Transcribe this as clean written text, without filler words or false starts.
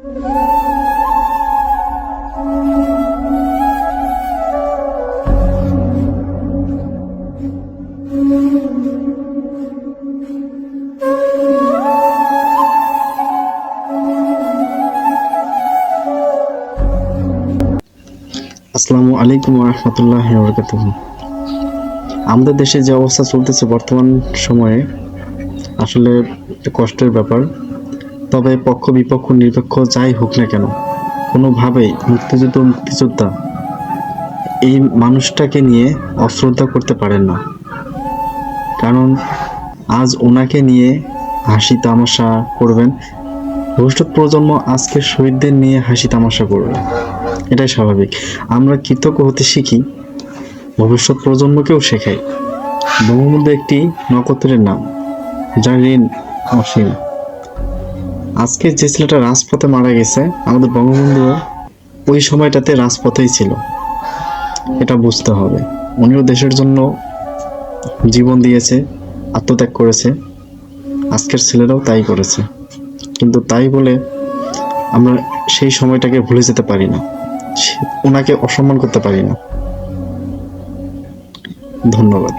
আসসালামু আলাইকুম ওয়া রাহমাতুল্লাহি ওয়া বারাকাতুহু। আমাদের দেশে যে অবস্থা চলতেছে বর্তমান সময়ে আসলে একটা কষ্টের ব্যাপার। তবে পক্ষ বিপক্ষ নিরপেক্ষ যাই হোক না কেন, কোনোভাবেই মুক্তিযোদ্ধা এই মানুষটাকে নিয়ে অশ্রদ্ধা করতে পারেন না। কারণ আজ ওনাকে নিয়ে হাসি তামাশা করবেন, ভবিষ্যৎ প্রজন্ম আজকের শহীদদের নিয়ে হাসি তামাশা করবে, এটাই স্বাভাবিক। আমরা কৃতজ্ঞ হতে শিখি, ভবিষ্যৎ প্রজন্মকেও শেখাই। বঙ্গবন্ধু একটি নক্ষত্রের নাম, যার ঋণ অসীম। আজকে যে ছেলেটা রাজপথে মারা গেছে, আমাদের বঙ্গবন্ধু ওই সময়টাতে রাজপথেই ছিল, এটা বুঝতে হবে। উনিও দেশের জন্য জীবন দিয়েছে, আত্মত্যাগ করেছে, আজকের ছেলেরাও তাই করেছে। কিন্তু তাই বলে আমরা সেই সময়টাকে ভুলে যেতে পারি না, ওনাকে অসম্মান করতে পারি না। ধন্যবাদ।